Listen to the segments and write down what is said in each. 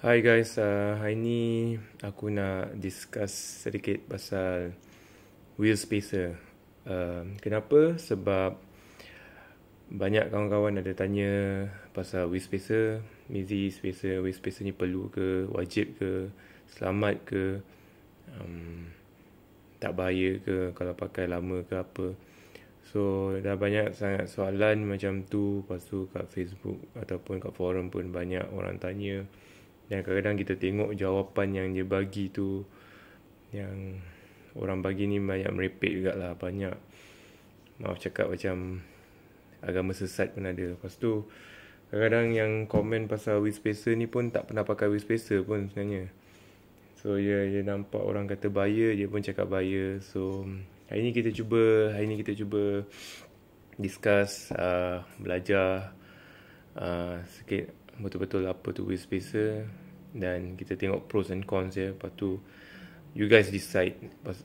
Hi guys, hari ni aku nak discuss sedikit pasal wheel spacer. Kenapa? Sebab banyak kawan-kawan ada tanya pasal wheel spacer. Easy spacer, wheel spacer ni perlu ke, wajib ke, selamat ke, tak bahaya ke kalau pakai lama ke apa. So dah banyak sangat soalan macam tu. Lepas tu kat Facebook ataupun kat forum pun banyak orang tanya. Dan kadang-kadang kita tengok jawapan yang dia bagi tu, yang orang bagi ni banyak merepek jugalah. Banyak, maaf cakap, macam agama sesat pun ada. Lepas tu kadang-kadang yang komen pasal wheel spacer ni pun tak pernah pakai wheel spacer pun sebenarnya. So dia nampak orang kata bahaya, dia pun cakap bahaya. So hari ni kita cuba discuss, belajar sikit betul-betul apa tu wheel spacer, dan kita tengok pros and cons dia. Lepas tu you guys decide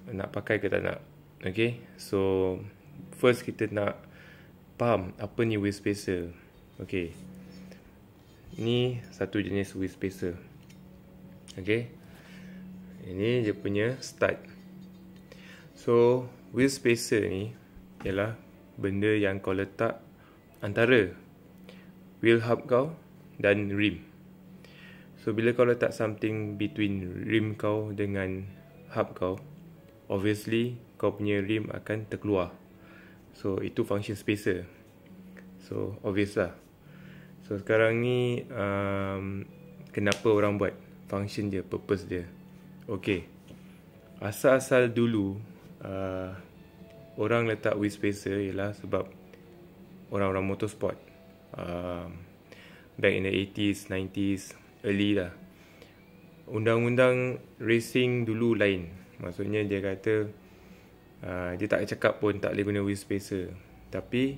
nak pakai ke tak nak. Okay, so first kita nak faham apa ni wheel spacer. Okay, ni satu jenis wheel spacer. Okay, ini dia punya start. So wheel spacer ni ialah benda yang kau letak antara wheel hub kau dan rim. So bila kau letak something between rim kau dengan hub kau, obviously kau punya rim akan terkeluar. So itu function spacer. So obvious lah. So sekarang ni kenapa orang buat function dia, purpose dia. Okay, asal-asal dulu orang letak wheel spacer ialah sebab orang-orang motorsport. Back in the 80s, 90s, early lah. Undang-undang racing dulu lain. Maksudnya dia kata dia tak cakap pun tak boleh guna wheel spacer. Tapi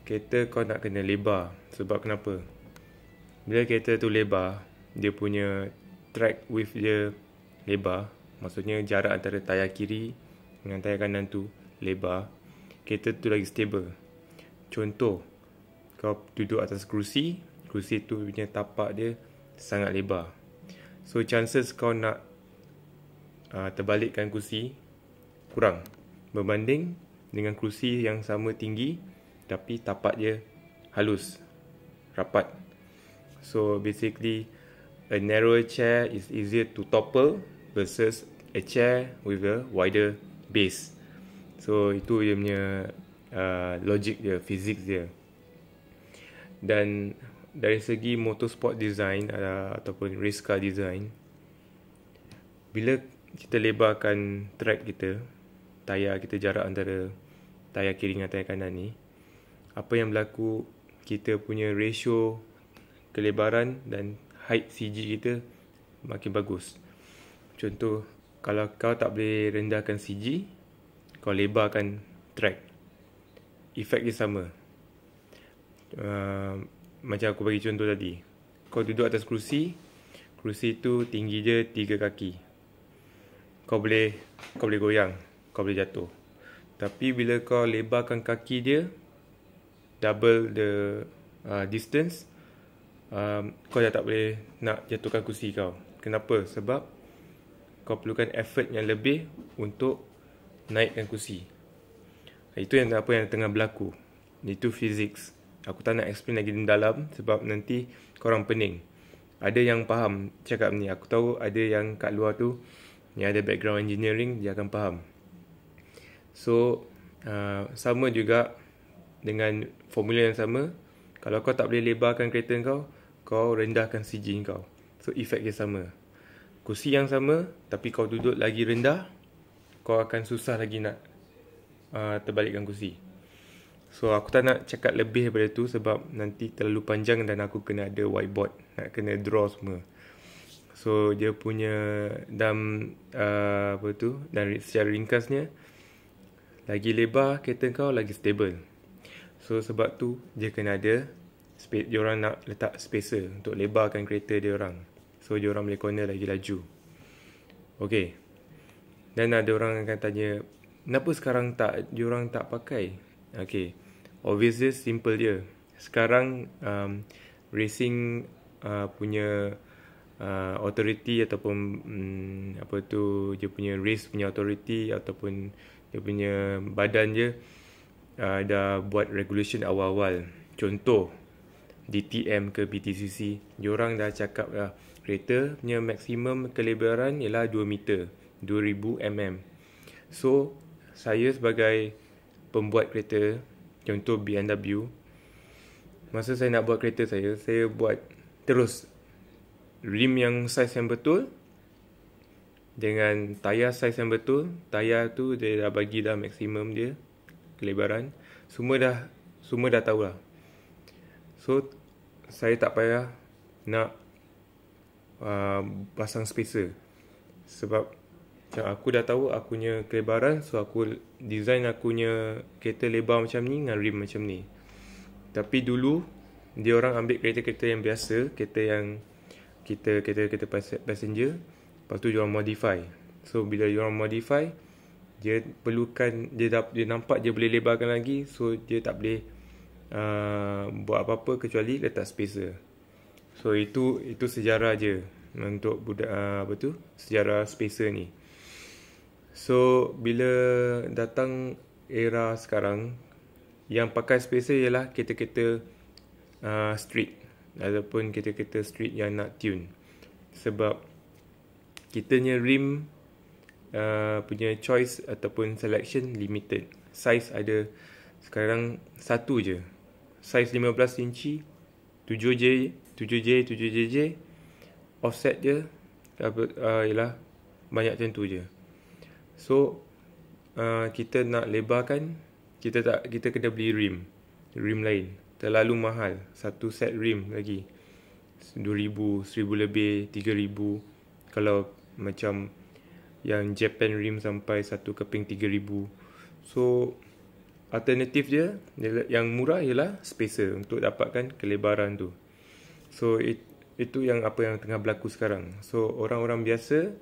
kereta kau nak kena lebar. Sebab kenapa? Bila kereta tu lebar, dia punya track width dia lebar. Maksudnya jarak antara tayar kiri dengan tayar kanan tu lebar. Kereta tu lagi stable. Contoh, kau duduk atas kerusi tu punya tapak dia sangat lebar. So chances kau nak terbalikkan kerusi kurang berbanding dengan kerusi yang sama tinggi tapi tapak dia halus, rapat. So basically a narrower chair is easier to topple versus a chair with a wider base. So itu dia punya logic dia, physics dia. Dan dari segi motorsport design ataupun race car design, bila kita lebarkan track kita, tayar kita, jarak antara tayar kiri dengan tayar kanan ni, apa yang berlaku, kita punya ratio kelebaran dan height CG kita makin bagus. Contoh, kalau kau tak boleh rendahkan CG, kau lebarkan track, efek dia sama. Macam aku bagi contoh tadi, kau duduk atas kerusi tu tinggi dia 3 kaki. Kau boleh goyang, kau boleh jatuh. Tapi bila kau lebarkan kaki dia double the distance, kau dah tak boleh nak jatuhkan kerusi kau. Kenapa? Sebab kau perlukan effort yang lebih untuk naikkan kerusi. Itu apa yang tengah berlaku. Itu physics. Aku tak nak explain lagi dalam sebab nanti korang pening. Ada yang faham cakap ni. Aku tahu ada yang kat luar tu yang ada background engineering, dia akan faham. So sama juga dengan formula yang sama. Kalau kau tak boleh lebarkan kereta kau, kau rendahkan CG kau. So efek dia sama. Kursi yang sama, tapi kau duduk lagi rendah, kau akan susah lagi nak terbalikkan kursi. So aku tak nak cakap lebih daripada tu sebab nanti terlalu panjang dan aku kena ada whiteboard, nak kena draw semua. So dia punya dan secara ringkasnya, lagi lebar kereta kau, lagi stable. So sebab tu dia kena ada diorang nak letak spacer untuk lebarkan kereta diorang. So diorang boleh corner lagi laju. Okay. Dan ada orang akan tanya, kenapa sekarang diorang tak pakai? Okay, obviously simple je. Sekarang racing punya authority ataupun apa tu, dia punya race punya authority ataupun dia punya badan je dah buat regulation awal-awal. Contoh DTM ke BTCC, diorang dah cakap dah kereta punya maksimum kelebaran ialah 2 meter, 2000 mm. So saya sebagai pembuat kereta, contoh BMW, masa saya nak buat kereta saya buat terus rim yang saiz yang betul dengan tayar saiz yang betul. Tayar tu dia dah bagi dah maksimum dia kelebaran, semua dah tahu lah. So saya tak payah nak pasang spacer, sebab macam aku dah tahu aku punya kelebaran, so aku design aku punya kereta lebar macam ni dengan rim macam ni. Tapi dulu dia orang ambil kereta-kereta yang biasa, kereta yang kereta passenger, lepas tu dia orang modify. So bila dia orang modify, dia perlukan, dia nampak dia boleh lebarkan lagi, so dia tak boleh buat apa-apa kecuali letak spacer. So itu sejarah je untuk sejarah spacer ni. So bila datang era sekarang, yang pakai spacer ialah kereta-kereta street ataupun kereta-kereta street yang nak tune. Sebab kitanya rim punya choice ataupun selection limited. Saiz ada sekarang satu je, saiz 15 inci, 7J, 7JJ, offset dia ialah banyak macam tu je. So kita nak lebarkan, kita kena beli rim lain, terlalu mahal. Satu set rim lagi 2,000, 1,000 lebih, 3,000. Kalau macam yang Japan rim sampai satu keping 3,000. So alternatif dia yang murah ialah spacer untuk dapatkan kelebaran tu. So itu yang apa yang tengah berlaku sekarang. So orang-orang biasa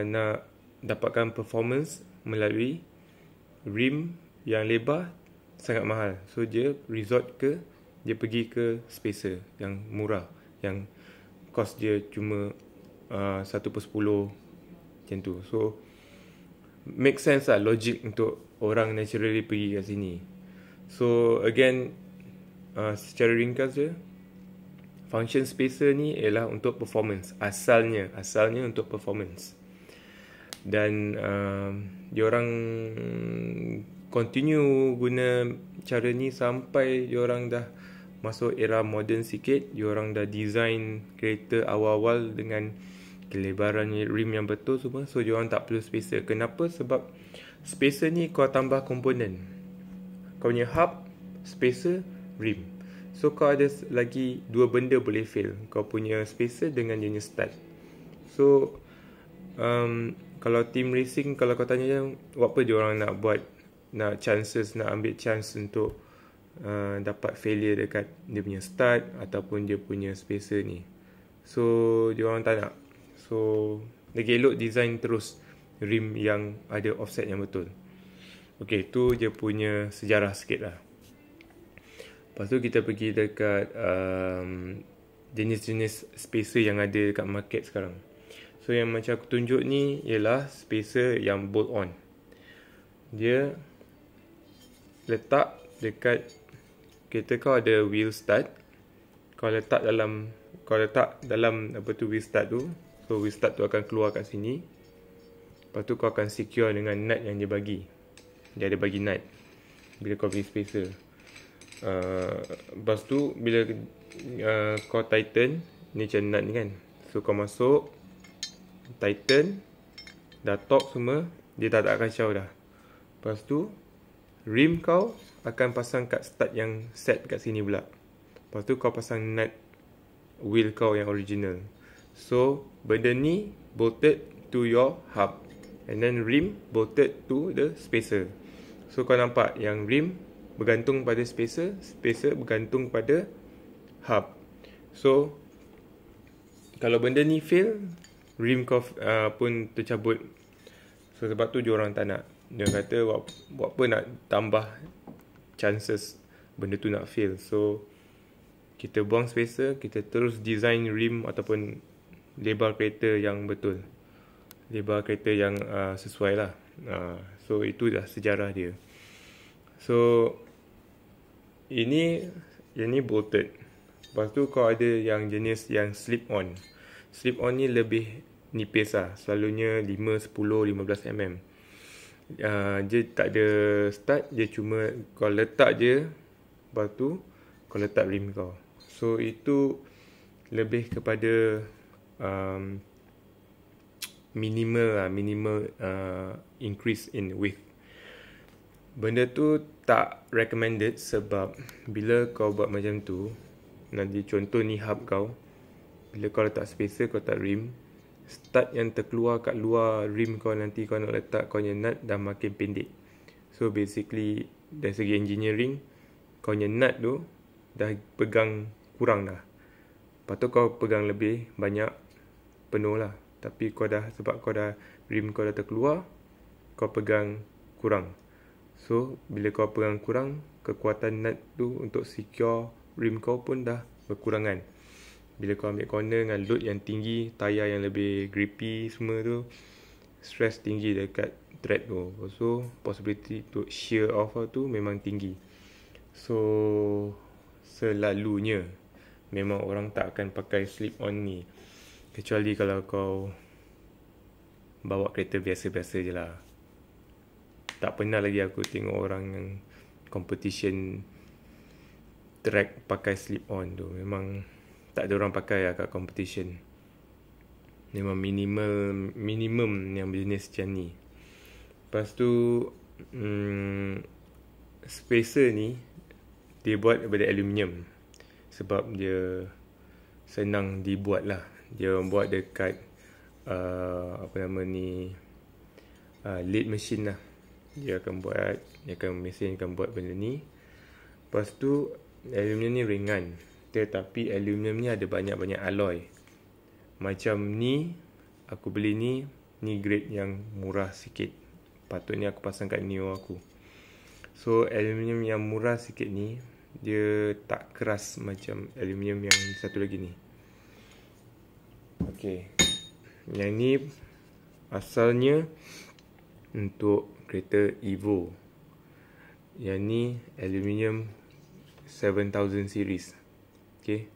nak dapatkan performance melalui rim yang lebar sangat mahal. So dia pergi ke spacer yang murah, yang cost dia cuma 1/10 macam tu. So make sense lah, logik untuk orang naturally pergi kat sini. So again, secara ringkas je, function spacer ni ialah untuk performance. Asalnya untuk performance. Dan diorang continue guna cara ni sampai diorang dah masuk era moden sikit. Diorang dah design kereta awal-awal dengan kelebaran rim yang betul semua. So diorang tak perlu spacer. Kenapa? Sebab spacer ni kau tambah komponen. Kau punya hub, spacer, rim. So kau ada lagi dua benda boleh fail. Kau punya spacer dengan dia punya stud. So kalau team racing, kalau kau tanya apa dia orang nak buat, nak ambil chance untuk dapat failure dekat dia punya stud ataupun dia punya spacer ni. So dia orang tak nak. So lagi elok design terus rim yang ada offset yang betul. Okay, tu je punya sejarah sikit lah. Lepas tu kita pergi dekat jenis-jenis spacer yang ada dekat market sekarang. So yang macam aku tunjuk ni ialah spacer yang bolt on. Dia letak dekat kereta kau, ada wheel stud. Kau letak dalam wheel stud tu. So wheel stud tu akan keluar kat sini. Lepas tu kau akan secure dengan nut yang dia bagi. Dia ada bagi nut bila kau beli spacer. Lepas tu bila kau tighten, ni macam nut ni kan. So kau masuk, tighten, dah torque semua, dia tak kacau dah. Lepas tu rim kau akan pasang kat stud yang set kat sini pula. Lepas tu kau pasang nut wheel kau yang original. So benda ni bolted to your hub, and then rim bolted to the spacer. So kau nampak yang rim bergantung pada spacer, spacer bergantung pada hub. So kalau benda ni fail, rim kau pun tercabut. So sebab tu diorang tak nak. Dia kata buat apa nak tambah chances benda tu nak fail. So kita buang spacer, kita terus design rim ataupun lebar kereta yang betul, lebar kereta yang sesuai lah. So itu dah sejarah dia. So yang ni bolted. Lepas tu kau ada yang jenis yang slip on. Slip on ni lebih nipis lah, selalunya 5, 10, 15 mm. Dia tak ada stud, dia cuma kau letak je, lepas tu kau letak rim kau. So itu lebih kepada minimal increase in width. Benda tu tak recommended sebab bila kau buat macam tu, nanti contoh ni hub kau, bila kau letak spacer, kau letak rim, stud yang terkeluar kat luar rim kau, nanti kau nak letak kau punya nut dah makin pendek. So basically dari segi engineering, kau punya nut tu dah pegang kurang dah. Lepas tu kau pegang lebih banyak, penuh lah. Tapi sebab rim kau dah terkeluar, kau pegang kurang. So bila kau pegang kurang, kekuatan nut tu untuk secure rim kau pun dah berkurangan. Bila kau ambil corner dengan load yang tinggi, tayar yang lebih grippy semua tu, stress tinggi dekat thread tu. So possibility to shear off tu memang tinggi. So selalunya memang orang tak akan pakai slip on ni, kecuali kalau kau bawa kereta biasa-biasa je lah. Tak pernah lagi aku tengok orang yang competition track pakai slip on tu. Memang tak ada orang pakai lah kat competition. Memang minimum yang jenis macam ni. Lepas tu spacer ni dia buat daripada aluminium, sebab dia senang dibuat lah. Dia buat dekat lead machine lah. Mesin akan buat benda ni. Lepas tu aluminium ni ringan, tetapi aluminium ni ada banyak-banyak alloy. Macam ni, aku beli ni grade yang murah sikit. Patutnya aku pasang kat Neo aku. So aluminium yang murah sikit ni, dia tak keras macam aluminium yang satu lagi ni. Okay, yang ni asalnya untuk kereta Evo. Yang ni aluminium 7000 series. Okay,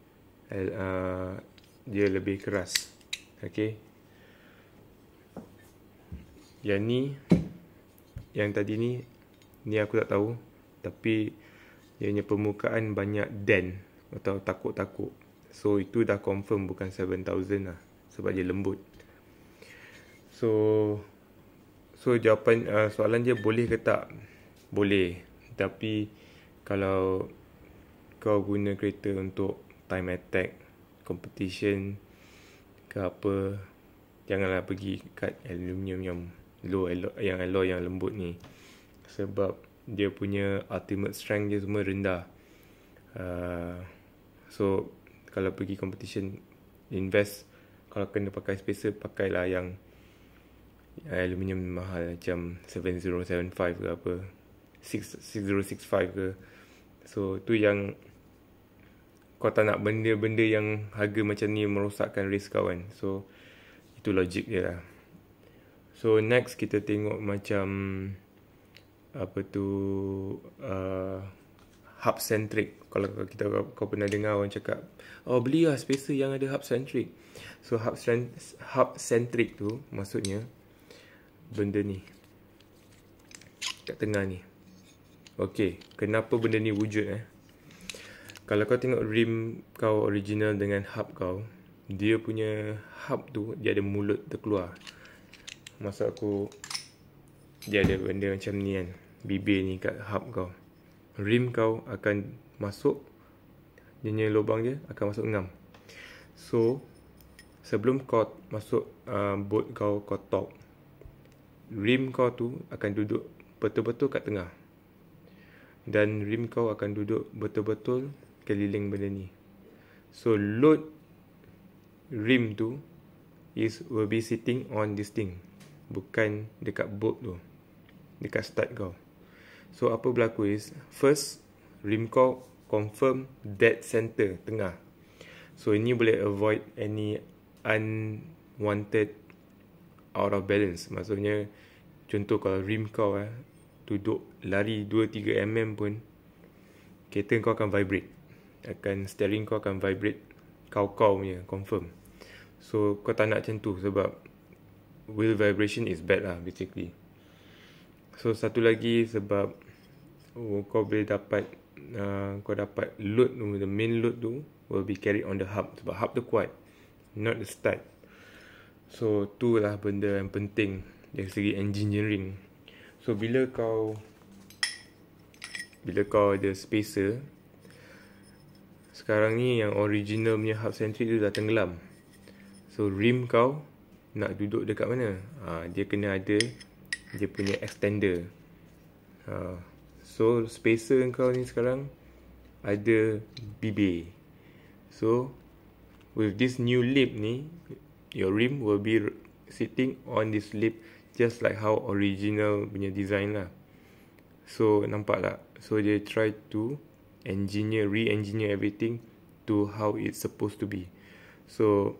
dia lebih keras. Okay, yang ni, yang tadi ni aku tak tahu, tapi dia punya permukaan banyak dent atau takuk-takuk. So itu dah confirm bukan 7000 lah, sebab dia lembut. So jawapan soalan dia boleh ke tak? Boleh. Tapi kalau kau guna kereta untuk time attack, competition ke apa, janganlah pergi kat aluminium yang alloy yang lembut ni. Sebab dia punya ultimate strength dia semua rendah. So kalau pergi competition, invest, kalau kena pakai spacer, pakailah yang aluminium mahal macam 7075 ke apa, 6065 ke. So tu yang kau tak nak benda-benda yang harga macam ni merosakkan race kau kan. So itu logik dia lah. So next kita tengok macam hub centric. Kalau kau pernah dengar orang cakap, oh beli lah spacer yang ada hub centric. So hub centric tu maksudnya benda ni kat tengah ni. Okay, kenapa benda ni wujud Kalau kau tengok rim kau original dengan hub kau, dia punya hub tu dia ada mulut terkeluar. Maksud aku, dia ada benda macam ni kan, bibir ni kat hub kau. Rim kau akan masuk, dia punya lubang dia akan masuk ngam. So sebelum kau masuk boat kau torque, rim kau tu akan duduk betul-betul kat tengah, dan rim kau akan duduk betul-betul keliling benda ni. So load rim tu will be sitting on this thing, bukan dekat bolt tu, dekat stud kau. So apa berlaku is, first rim kau confirm dead center, tengah. So ini boleh avoid any unwanted out of balance. Maksudnya contoh kalau rim kau duduk lari 2-3 mm pun, kereta kau akan vibrate, steering kau akan vibrate, kau punya confirm. So kau tak nak macam tu, sebab wheel vibration is bad lah basically. So satu lagi sebab kau boleh dapat kau dapat load tu, the main load tu will be carried on the hub, sebab hub tu kuat, not the stud. So tu lah benda yang penting dari segi engineering. So bila kau ada spacer, sekarang ni yang original punya hub centric tu dah tenggelam. So rim kau nak duduk dekat mana? Dia kena ada dia punya extender. So spacer kau ni sekarang ada bibir. So with this new lip ni, your rim will be sitting on this lip just like how original punya design lah. So nampak tak? So dia try to re-engineer everything to how it's supposed to be. So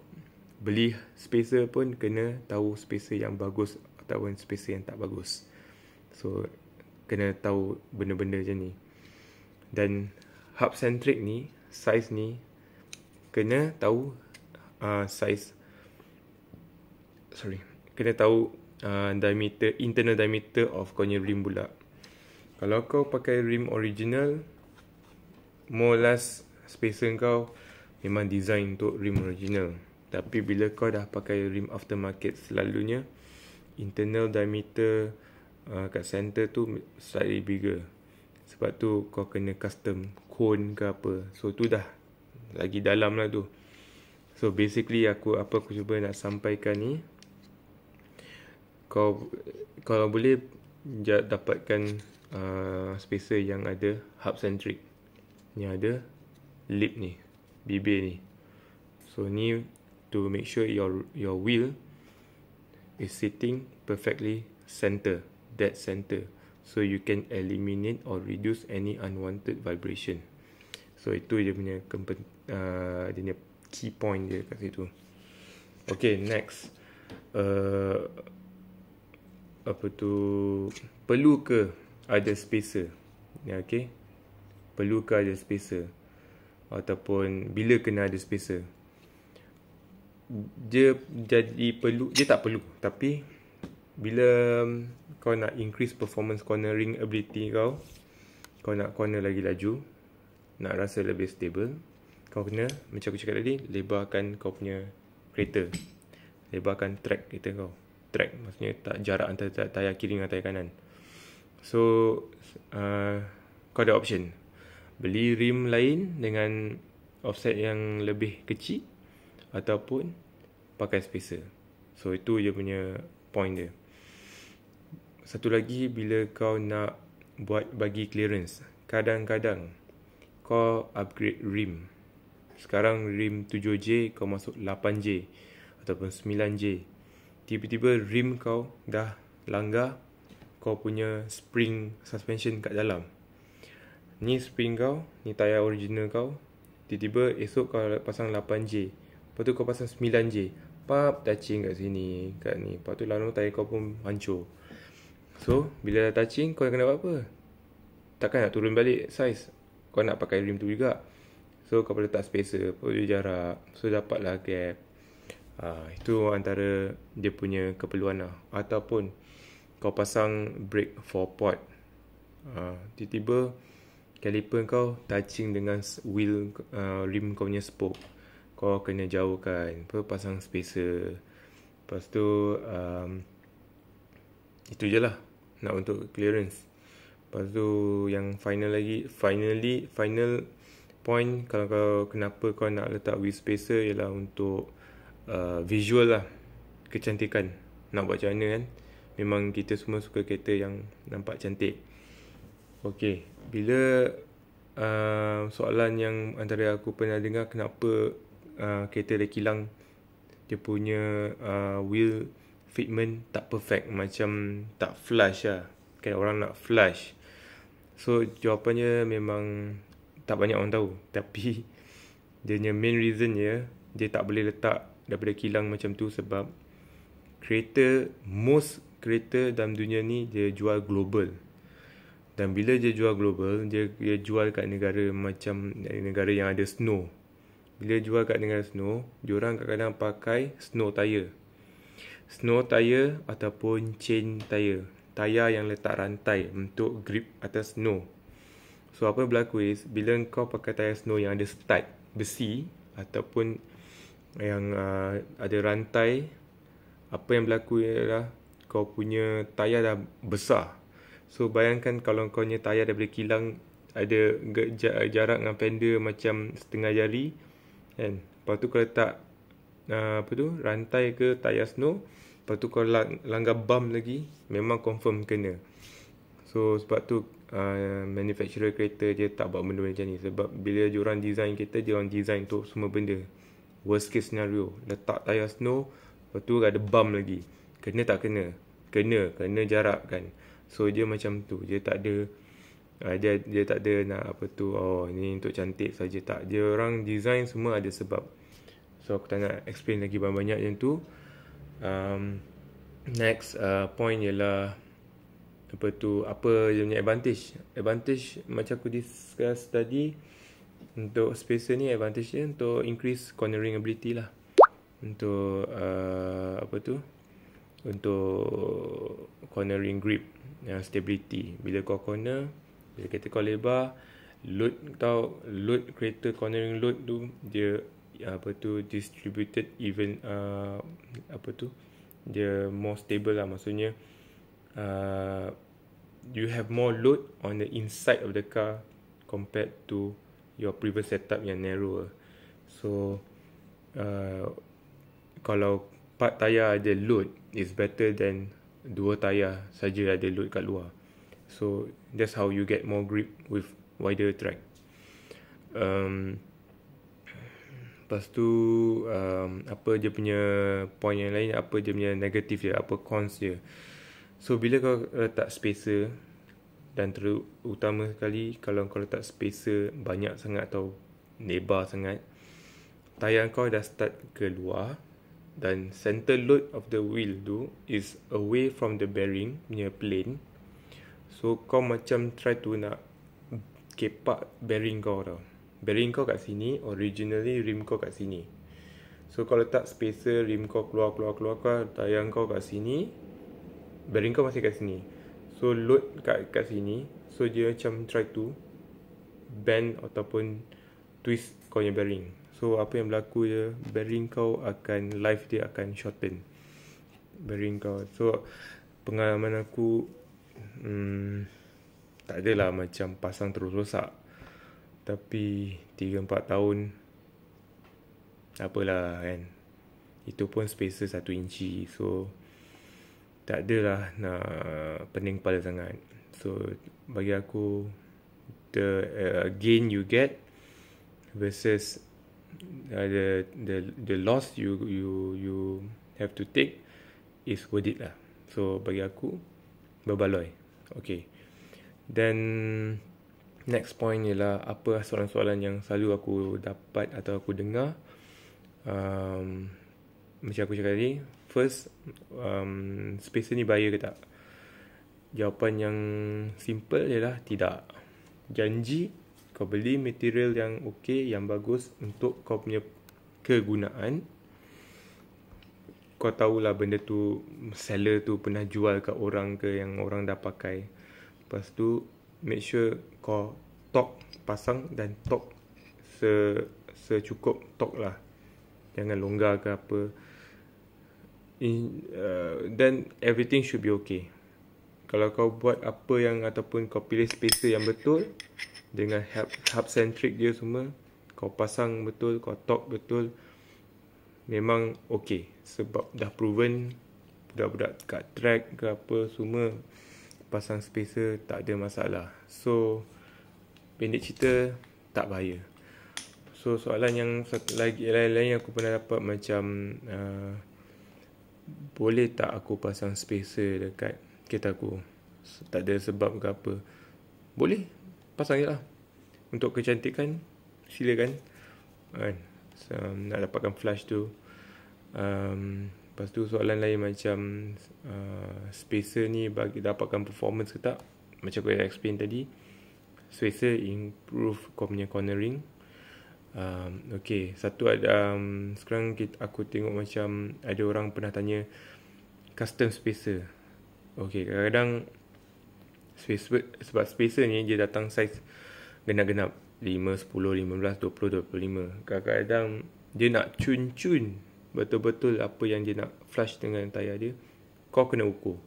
beli spacer pun kena tahu spacer yang bagus ataupun spacer yang tak bagus. So kena tahu benda-benda macam ni. Dan hub centric ni, size ni kena tahu kena tahu internal diameter of kau punya rim pula. Kalau kau pakai rim original, more or less spacer kau memang design untuk rim original. Tapi bila kau dah pakai rim aftermarket, selalunya internal diameter kat center tu slightly bigger. Sebab tu kau kena custom cone ke apa. So tu dah lagi dalam lah tu. So basically apa aku cuba nak sampaikan ni, kau kalau boleh dapatkan spacer yang ada hub centric, yang ada lip ni, bibir ni. So ni to make sure your wheel is sitting perfectly center, dead center, so you can eliminate or reduce any unwanted vibration. So itu dia punya dia punya key point dia kat situ. Okay, next. Perlu ke ada spacer? Okay, perlu ke ada spacer? Ataupun bila kena ada spacer? Dia tak perlu. Tapi bila kau nak increase performance cornering ability kau nak corner lagi laju, nak rasa lebih stable, kau kena, macam aku cakap tadi, lebarkan kau punya kereta, lebarkan track kereta kau. Track maksudnya tak jarak antara tayar kiri dengan tayar kanan. So kau ada option beli rim lain dengan offset yang lebih kecil, ataupun pakai spacer. So itu je punya point dia. Satu lagi, bila kau nak bagi clearance, kadang-kadang kau upgrade rim. Sekarang rim 7J, kau masuk 8J ataupun 9J. Tiba-tiba rim kau dah langgar kau punya spring suspension kat dalam. Ni spring kau, ni tayar original kau. Tiba-tiba esok kau pasang 8J, lepas tu kau pasang 9J, touching kat sini, kat ni. Lepas tu lalu tayar kau pun hancur. So bila dah touching, kau kena buat apa? Takkan nak turun balik size, kau nak pakai rim tu juga. So kau perlu letak spacer, perlu jarak, so dapatlah gap. Itu antara dia punya keperluan lah. Ataupun kau pasang brake 4-pot, tiba-tiba caliper kau touching dengan wheel rim kau punya spoke, kau kena jauhkan, pasang spacer. Lepas tu itu je lah nak untuk clearance. Lepas tu yang final point, kalau kenapa kau nak letak wheel spacer, ialah untuk visual lah, kecantikan. Nak buat macam mana kan, memang kita semua suka kereta yang nampak cantik. Okay, bila soalan yang antara aku pernah dengar, kenapa kereta dah kilang dia punya wheel fitment tak perfect, macam tak flush lah kan, orang nak flush. So jawapannya memang tak banyak orang tahu. Tapi dia punya main reason dia tak boleh letak daripada kilang macam tu sebab most kereta dalam dunia ni dia jual global. Dan bila dia jual global, dia jual kat negara macam negara yang ada snow. Bila jual kat negara snow, diorang kadang-kadang pakai snow tire. Snow tire ataupun chain tire. Tayar yang letak rantai untuk grip atas snow. So apa yang berlaku is, bila kau pakai tayar snow yang ada stud besi ataupun yang ada rantai, apa yang berlaku ialah kau punya tayar dah besar. So bayangkan kalau kau punya tayar daripada kilang ada jarak dengan fender macam setengah jari kan. Lepas tu kau letak rantai ke tayar snow, lepas tu kau langgar bump lagi, memang confirm kena. So sebab tu manufacturer kereta dia tak buat benda macam ni. Sebab bila diorang design kereta, diorang design untuk semua benda. Worst case scenario, letak tayar snow, lepas tu ada bump lagi, kena tak kena? Kena jarak kan. So dia macam tu, dia tak ada dia tak ada nak ni untuk cantik saja, tak. Dia orang design semua ada sebab. So aku tak nak explain lagi banyak-banyak macam tu. Next point ialah apa dia punya advantage macam aku discuss tadi. Untuk spacer ni, advantage dia untuk increase cornering ability lah. Untuk untuk cornering grip, stability. Bila kau corner, bila kereta kau lebar, load kereta, cornering load tu dia distributed even dia more stable lah. Maksudnya you have more load on the inside of the car compared to your previous setup yang narrow. So kalau part tayar ada load is better than dua tayar saja ada load kat luar. So that's how you get more grip with wider track. Lepas tu apa dia punya point yang lain, apa dia punya negatif dia, apa cons dia. So bila kau letak spacer, dan terutama sekali kalau kau letak spacer banyak sangat atau lebar sangat, tayar kau dah start keluar dan center load of the wheel tu is away from the bearing punya plane. So kau macam try to nak kepak bearing kau tau. Bearing kau kat sini, originally rim kau kat sini. So kau letak spacer, rim kau keluar, tayar kau kat sini, bearing kau masih kat sini. So load kat sini, so dia macam try to bend ataupun twist kau punya bearing. So apa yang berlaku je, bearing kau akan, life dia akan shorten bearing kau. So pengalaman aku tak adalah macam pasang terus rosak, tapi 3-4 tahun apalah kan. Itu pun spacer 1 inci. So tak adalah nak pening kepala sangat. So bagi aku, the gain you get versus the loss you have to take is worth it lah. So bagi aku berbaloi. Okay. Then next point ialah apa soalan-soalan yang selalu aku dapat atau aku dengar. Macam aku cakap tadi, first, spacer ni bahaya ke tak? Jawapan yang simple ialah tidak. Janji kau beli material yang okey, yang bagus untuk kau punya kegunaan. Kau tahulah benda tu, seller tu pernah jual kat orang ke, yang orang dah pakai. Lepas tu make sure kau pasang dan torque secukup torque lah. Jangan longgar ke apa. Then everything should be okay. Kalau kau buat apa yang, ataupun kau pilih spacer yang betul dengan hub centric dia semua, kau pasang betul, kau torque betul, memang okay. Sebab dah proven budak-budak kat track ke apa semua pasang spacer tak ada masalah. So pendek cerita, tak bahaya. So soalan yang lain aku pernah dapat macam boleh tak aku pasang spacer dekat kereta aku? Tak ada sebab ke apa. Boleh, pasang je lah. untuk kecantikan, silakan. Nak dapatkan flash tu. Lepas tu soalan lain macam spacer ni bagi dapatkan performance ke tak. Macam aku dah explain tadi, spacer improve kau punya cornering. Okay, satu ada sekarang aku tengok macam ada orang pernah tanya custom spacer. Okay, kadang-kadang sebab spacer ni dia datang saiz genap-genap 5, 10, 15, 20, 25. Kadang-kadang dia nak cun-cun betul-betul apa yang dia nak flush dengan tayar dia. Kau kena ukur,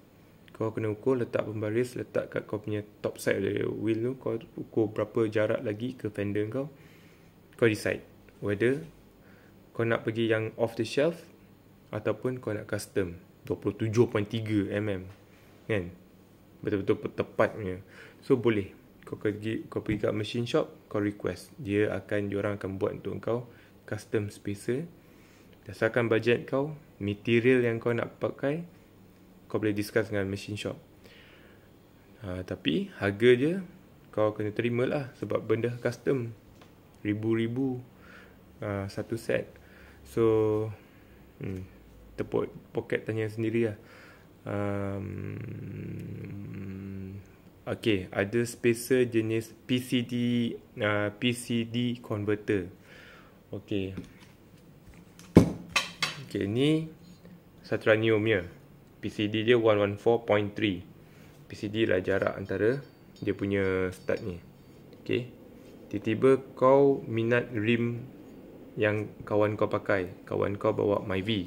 letak pembaris, letak kat kau punya top side dari wheel tu. Kau ukur berapa jarak lagi ke fender kau. Kau decide whether kau nak pergi yang off the shelf ataupun kau nak custom 27.3 mm, kan? Betul-betul tepat punya. So boleh kau pergi kat machine shop, kau request, diorang akan buat untuk kau custom spacer. Dasarkan bajet kau, material yang kau nak pakai, kau boleh discuss dengan machine shop. Tapi harga je kau kena terima lah, sebab benda custom ribu-ribu satu set. So tepuk poket tanya sendiri lah. Okay, ada spacer jenis PCD converter. Okay, ni Satranium punya PCD dia 114.3. PCD lah jarak antara dia punya stud ni. Okay, tiba-tiba kau minat rim yang kawan kau pakai. Kawan kau bawa Myvi,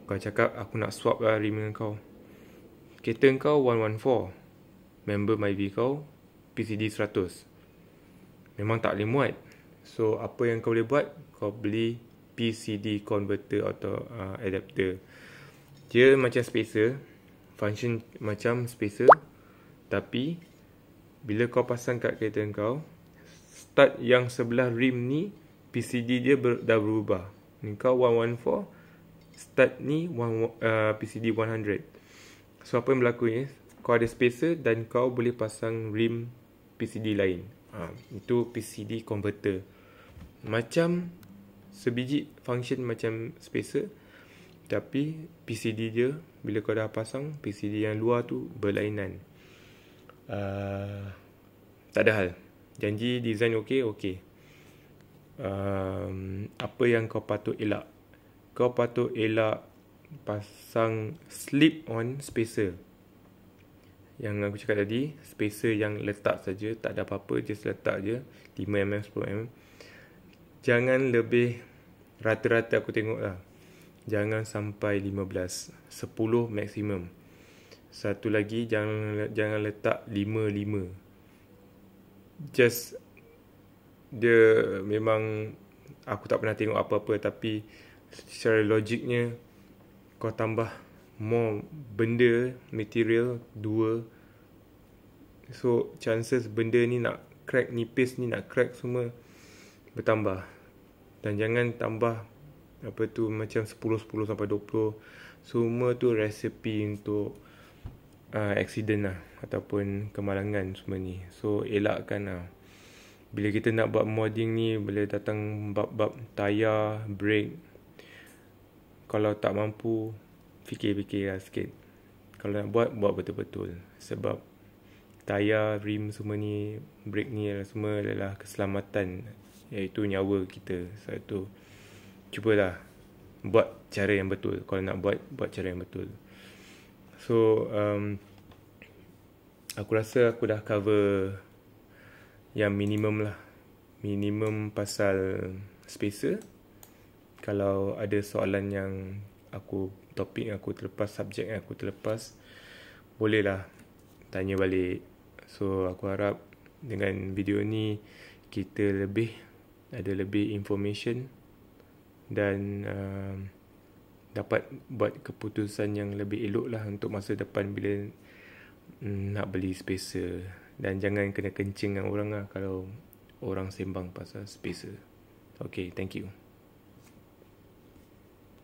kau cakap aku nak swap lah rim dengan kau. Kereta kau 114, member Myvi kau PCD 100, memang tak boleh muat. So apa yang kau boleh buat, kau beli PCD converter atau adapter. Dia macam spacer, function macam spacer, tapi bila kau pasang kat kereta kau, stud yang sebelah rim ni PCD dia dah berubah. Ni kau 114, stud ni PCD 100. So apa yang berlaku ni, kau ada spacer dan kau boleh pasang rim PCD lain. Itu PCD converter. Macam sebiji function macam spacer, tapi PCD dia bila kau dah pasang, PCD yang luar tu berlainan. Tak ada hal, janji design okey. Apa yang kau patut elak? Kau patut elak pasang slip on spacer. Yang aku cakap tadi, spacer yang letak saja, tak ada apa-apa, just letak je 5mm, 10mm. Jangan lebih, rata-rata aku tengok lah, jangan sampai 15, 10 maksimum. Satu lagi, jangan letak 5. Just, dia memang aku tak pernah tengok apa-apa, tapi secara logiknya kau tambah more benda, material 2, so chances benda ni nak crack, nipis ni nak crack semua bertambah. Dan jangan tambah apa tu macam 10 sampai 20. Semua tu resipi untuk accident lah, ataupun kemalangan semua ni. So elakkan lah. Bila kita nak buat modding ni, boleh datang bab-bab tayar, brake. Kalau tak mampu, fikir-fikir lah sikit. Kalau nak buat betul-betul. Sebab tayar, rim semua ni, brake ni semua adalah keselamatan, iaitu nyawa kita. Sebab tu cubalah buat cara yang betul. Kalau nak buat cara yang betul. So aku rasa aku dah cover yang minimum lah. Minimum pasal spacer. Kalau ada soalan yang topik yang aku terlepas, subjek yang aku terlepas, bolehlah tanya balik. So aku harap dengan video ni kita ada lebih information dan dapat buat keputusan yang lebih elok lah untuk masa depan bila nak beli spacer. Dan jangan kena kencing dengan orang lah kalau orang sembang pasal spacer. Okay, thank you.